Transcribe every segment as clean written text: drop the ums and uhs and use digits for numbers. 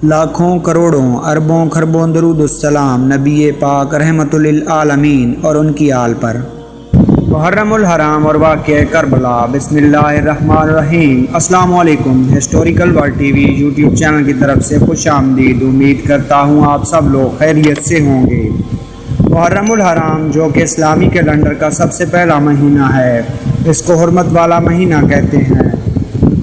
لاکھوں کروڑوں اربوں خربوں درود السلام نبی پاک رحمت للعالمین اور ان کی آل پر۔ محرم الحرام اور واقعہ کربلا۔ بسم اللہ الرحمن الرحیم۔ السلام علیکم۔ Historical world T V YouTube channel کی طرف سے خوش آمدید۔ امید کرتا ہوں آپ سب لوگ خیریت سے ہوں گے۔ محرم الحرام جو کہ اسلامی کیلنڈر کا سب سے پہلا مہینہ ہے، اس کو حرمت والا مہینہ کہتے ہیں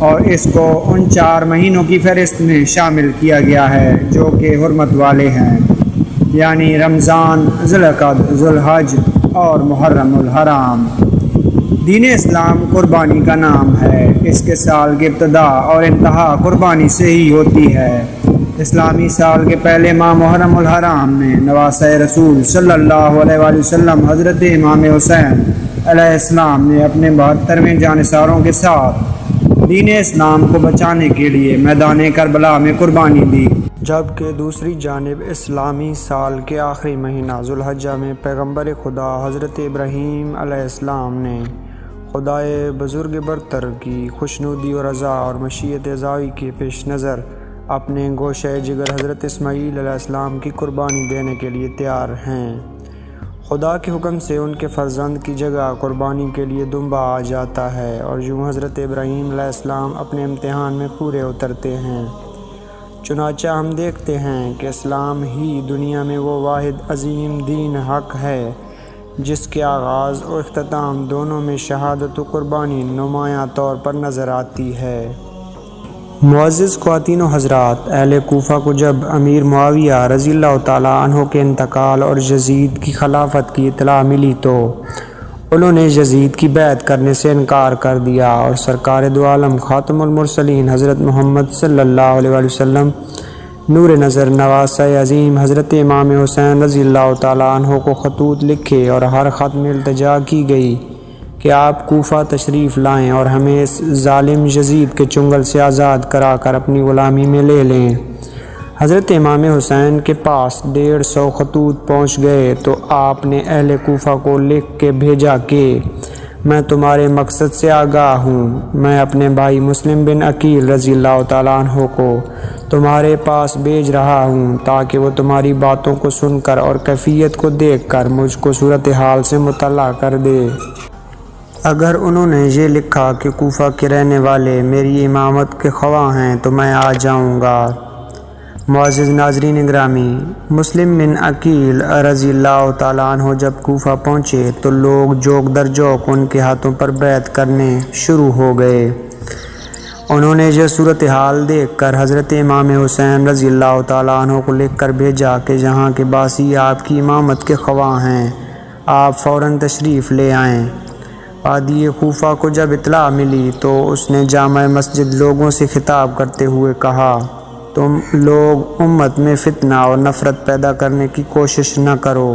اور اس کو ان 4 مہینوں کی فہرست میں شامل کیا گیا ہے جو کہ حرمت والے ہیں، یعنی رمضان، ذوالقعدہ، ذوالحج اور محرم الحرام۔ دین اسلام قربانی کا نام ہے۔ اس کے سال کی ابتدا اور انتہا قربانی سے ہی ہوتی ہے۔ اسلامی سال کے پہلے ماہ محرم الحرام میں نواسۂ رسول صلی اللہ علیہ وآلہ وسلم حضرت امام حسین علیہ السلام نے اپنے 72ویں جانثاروں کے ساتھ دین اسلام کو بچانے کے لیے میدان کربلا میں قربانی دی، جبکہ دوسری جانب اسلامی سال کے آخری مہینہ ذوالحجہ میں پیغمبر خدا حضرت ابراہیم علیہ السلام نے خدائے بزرگ برتر کی خوشنودی و رضا اور مشیت الہی کے پیش نظر اپنے گوشہ جگر حضرت اسماعیل علیہ السلام کی قربانی دینے کے لیے تیار ہیں۔ خدا کے حکم سے ان کے فرزند کی جگہ قربانی کے لیے دمبا آ جاتا ہے اور یوں حضرت ابراہیم علیہ السلام اپنے امتحان میں پورے اترتے ہیں۔ چنانچہ ہم دیکھتے ہیں کہ اسلام ہی دنیا میں وہ واحد عظیم دین حق ہے جس کے آغاز و اختتام دونوں میں شہادت و قربانی نمایاں طور پر نظر آتی ہے۔ معزز خواتین و حضرات، اہل کوفہ کو جب امیر معاویہ رضی اللہ تعالیٰ عنہ کے انتقال اور یزید کی خلافت کی اطلاع ملی تو انہوں نے یزید کی بیعت کرنے سے انکار کر دیا اور سرکار دو عالم خاتم المرسلین حضرت محمد صلی اللہ علیہ وآلہ وسلم نور نظر نواسۂ عظیم حضرت امام حسین رضی اللہ تعالیٰ عنہ کو خطوط لکھے اور ہر خط میں التجا کی گئی کہ آپ کوفہ تشریف لائیں اور ہمیں اس ظالم یزید کے چنگل سے آزاد کرا کر اپنی غلامی میں لے لیں۔ حضرت امام حسین کے پاس 150 خطوط پہنچ گئے تو آپ نے اہل کوفہ کو لکھ کے بھیجا کہ میں تمہارے مقصد سے آگاہ ہوں، میں اپنے بھائی مسلم بن عقیل رضی اللہ تعالیٰ عنہ کو تمہارے پاس بھیج رہا ہوں تاکہ وہ تمہاری باتوں کو سن کر اور کیفیت کو دیکھ کر مجھ کو صورتحال سے مطلع کر دے۔ اگر انہوں نے یہ لکھا کہ کوفہ کے رہنے والے میری امامت کے خواہ ہیں تو میں آ جاؤں گا۔ معزز ناظرین گرامی، مسلم بن عقیل رضی اللہ تعالیٰ عنہ جب کوفہ پہنچے تو لوگ جوک در جوک ان کے ہاتھوں پر بیعت کرنے شروع ہو گئے۔ انہوں نے یہ صورتحال دیکھ کر حضرت امام حسین رضی اللہ تعالیٰ عنہ کو لکھ کر بھیجا کہ جہاں کے باسی آپ کی امامت کے خواہ ہیں، آپ فوراً تشریف لے آئیں۔ قاضی کوفہ کو جب اطلاع ملی تو اس نے جامع مسجد لوگوں سے خطاب کرتے ہوئے کہا، تم لوگ امت میں فتنہ اور نفرت پیدا کرنے کی کوشش نہ کرو،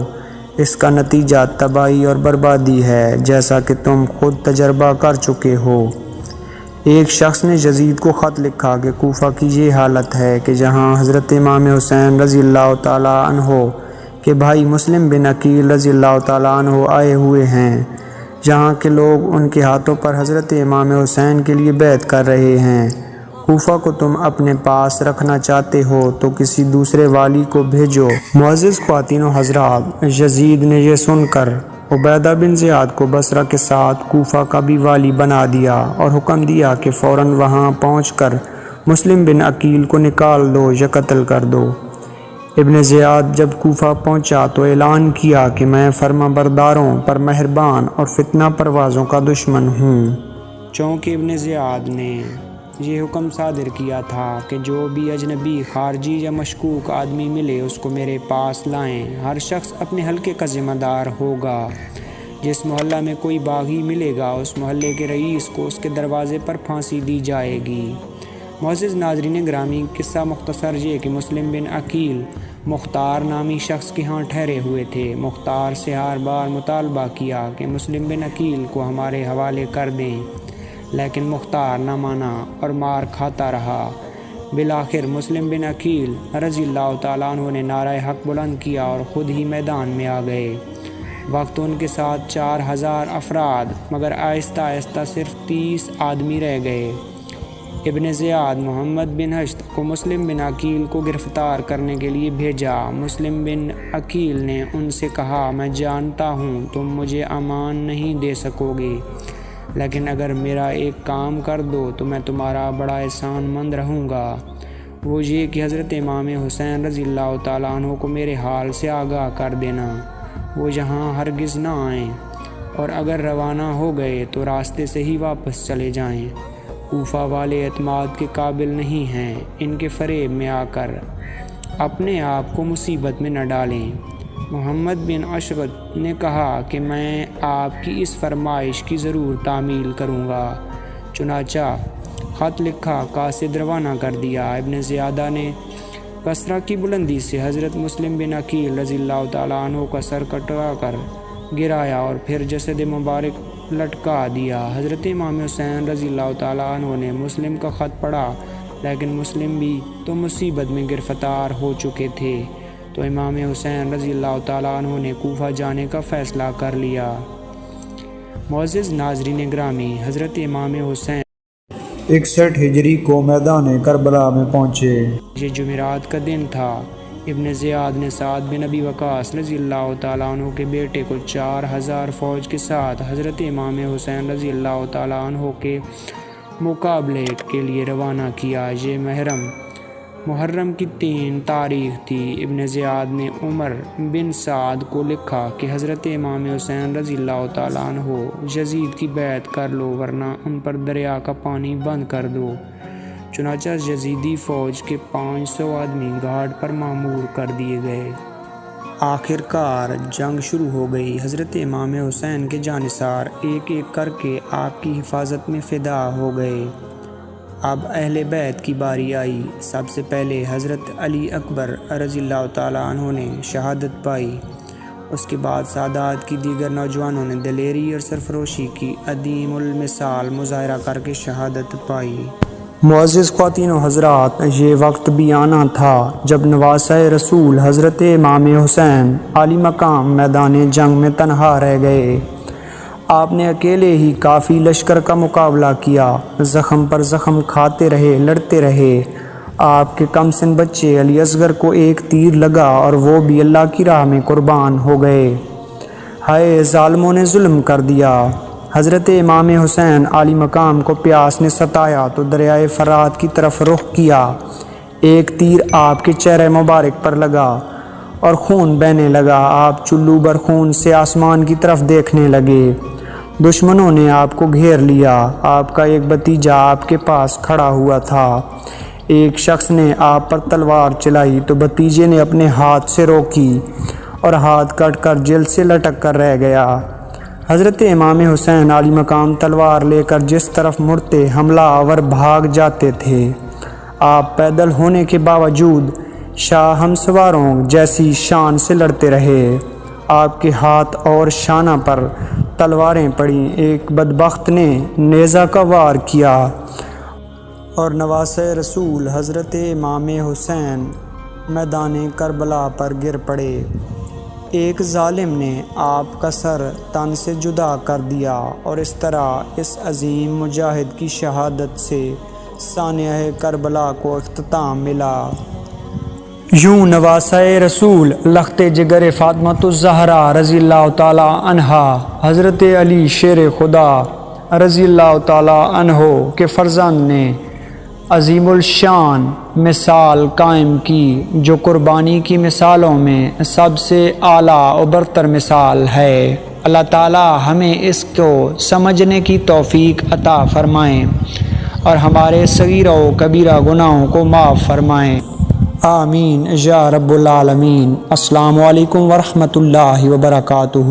اس کا نتیجہ تباہی اور بربادی ہے جیسا کہ تم خود تجربہ کر چکے ہو۔ ایک شخص نے یزید کو خط لکھا کہ کوفہ کی یہ حالت ہے کہ جہاں حضرت امام حسین رضی اللہ تعالیٰ عنہ کے بھائی مسلم بن عقیل رضی اللہ تعالیٰ عنہ آئے ہوئے ہیں، جہاں کے لوگ ان کے ہاتھوں پر حضرت امام حسین کے لیے بیعت کر رہے ہیں، کوفہ کو تم اپنے پاس رکھنا چاہتے ہو تو کسی دوسرے والی کو بھیجو۔ معزز خواتین و حضرات، یزید نے یہ سن کر عبیدہ بن زیاد کو بصرہ کے ساتھ کوفہ کا بھی والی بنا دیا اور حکم دیا کہ فوراً وہاں پہنچ کر مسلم بن عقیل کو نکال دو یا قتل کر دو۔ ابن زیاد جب کوفہ پہنچا تو اعلان کیا کہ میں فرما برداروں پر مہربان اور فتنہ پروازوں کا دشمن ہوں۔ چونکہ ابن زیاد نے یہ حکم صادر کیا تھا کہ جو بھی اجنبی، خارجی یا مشکوک آدمی ملے اس کو میرے پاس لائیں، ہر شخص اپنے حلقے کا ذمہ دار ہوگا۔ جس محلہ میں کوئی باغی ملے گا اس محلے کے رئیس کو اس کے دروازے پر پھانسی دی جائے گی۔ معزز ناظرین گرامی، قصہ مختصر یہ کہ مسلم بن عقیل مختار نامی شخص کے ہاں ٹھہرے ہوئے تھے۔ مختار سے ہر بار مطالبہ کیا کہ مسلم بن عقیل کو ہمارے حوالے کر دیں، لیکن مختار نہ مانا اور مار کھاتا رہا۔ بالآخر مسلم بن عقیل رضی اللہ تعالیٰ عنہ نے نعرہ حق بلند کیا اور خود ہی میدان میں آ گئے۔ وقت ان کے ساتھ 4000 افراد، مگر آہستہ آہستہ صرف 30 آدمی رہ گئے۔ ابن زیاد محمد بن حشد کو مسلم بن عقیل کو گرفتار کرنے کے لیے بھیجا۔ مسلم بن عقیل نے ان سے کہا، میں جانتا ہوں تم مجھے امان نہیں دے سکو گے، لیکن اگر میرا ایک کام کر دو تو میں تمہارا بڑا احسان مند رہوں گا، وہ یہ کہ حضرت امام حسین رضی اللہ تعالیٰ عنہ کو میرے حال سے آگاہ کر دینا، وہ یہاں ہرگز نہ آئیں، اور اگر روانہ ہو گئے تو راستے سے ہی واپس چلے جائیں۔ کوفہ والے اعتماد کے قابل نہیں ہیں، ان کے فریب میں آ کر اپنے آپ کو مصیبت میں نہ ڈالیں۔ محمد بن اشرت نے کہا کہ میں آپ کی اس فرمائش کی ضرور تعمیل کروں گا۔ چنانچہ خط لکھا، قاصد روانہ کر دیا۔ ابن زیادہ نے کسرہ کی بلندی سے حضرت مسلم بن عقیل رضی اللہ تعالیٰ عنہ کا سر کٹوا کر گرایا اور پھر جسد مبارک لٹکا دیا۔ حضرت امام حسین رضی اللہ تعالیٰ عنہ نے مسلم کا خط پڑھا، لیکن مسلم بھی تو مصیبت میں گرفتار ہو چکے تھے، تو امام حسین رضی اللہ تعالیٰ عنہ نے کوفہ جانے کا فیصلہ کر لیا۔ معزز ناظرین گرامی، حضرت امام حسین 61 ہجری کو میدان کربلا میں پہنچے۔ یہ جمعرات کا دن تھا۔ ابن زیاد نے سعد بن ابی وقاص رضی اللہ تعالیٰ عنہ کے بیٹے کو 4000 فوج کے ساتھ حضرت امام حسین رضی اللہ تعالیٰ عنہ کے مقابلے کے لیے روانہ کیا۔ یہ محرم کی 3 تاریخ تھی۔ ابن زیاد نے عمر بن سعد کو لکھا کہ حضرت امام حسین رضی اللہ تعالیٰ عنہ یزید کی بیعت کر لو، ورنہ ان پر دریا کا پانی بند کر دو۔ چنانچہ یزیدی فوج کے 500 آدمی گھاٹ پر معمور کر دیے گئے۔ آخر کار جنگ شروع ہو گئی۔ حضرت امام حسین کے جانثار ایک ایک کر کے آپ کی حفاظت میں فدا ہو گئے۔ اب اہل بیت کی باری آئی۔ سب سے پہلے حضرت علی اکبر رضی اللہ تعالیٰ عنہ نے شہادت پائی۔ اس کے بعد سادات کی دیگر نوجوانوں نے دلیری اور سرفروشی کی عدیم المثال مظاہرہ کر کے شہادت پائی۔ معزز خواتین و حضرات، یہ وقت بھی آنا تھا جب نواسہ رسول حضرت امام حسین عالی مقام میدان جنگ میں تنہا رہ گئے۔ آپ نے اکیلے ہی کافی لشکر کا مقابلہ کیا، زخم پر زخم کھاتے رہے، لڑتے رہے۔ آپ کے کم سن بچے علی اصغر کو ایک تیر لگا اور وہ بھی اللہ کی راہ میں قربان ہو گئے۔ ہائے، ظالموں نے ظلم کر دیا۔ حضرت امام حسین عالی مقام کو پیاس نے ستایا تو دریائے فرات کی طرف رخ کیا۔ ایک تیر آپ کے چہرے مبارک پر لگا اور خون بہنے لگا۔ آپ چلو بر خون سے آسمان کی طرف دیکھنے لگے۔ دشمنوں نے آپ کو گھیر لیا۔ آپ کا ایک بھتیجا آپ کے پاس کھڑا ہوا تھا۔ ایک شخص نے آپ پر تلوار چلائی تو بھتیجے نے اپنے ہاتھ سے روکی اور ہاتھ کٹ کر جلد سے لٹک کر رہ گیا۔ حضرت امام حسین عالی مقام تلوار لے کر جس طرف مڑتے حملہ آور بھاگ جاتے تھے۔ آپ پیدل ہونے کے باوجود شاہ ہم سواروں جیسی شان سے لڑتے رہے۔ آپ کے ہاتھ اور شانہ پر تلواریں پڑیں۔ ایک بدبخت نے نیزہ کا وار کیا اور نواسہ رسول حضرت امام حسین میدان کربلا پر گر پڑے۔ ایک ظالم نے آپ کا سر تن سے جدا کر دیا اور اس طرح اس عظیم مجاہد کی شہادت سے سانحہ کربلا کو اختتام ملا۔ یوں نواسہ رسول لخت جگر فاطمۃ الزہرا رضی اللہ تعالیٰ عنہا حضرت علی شیر خدا رضی اللہ تعالیٰ عنہ کے فرزند نے عظیم الشان مثال قائم کی، جو قربانی کی مثالوں میں سب سے اعلیٰ و برتر مثال ہے۔ اللہ تعالیٰ ہمیں اس کو سمجھنے کی توفیق عطا فرمائیں اور ہمارے صغیرہ و کبیرہ گناہوں کو معاف فرمائیں، آمین یا رب العالمین۔ السلام علیکم ورحمۃ اللہ وبرکاتہ۔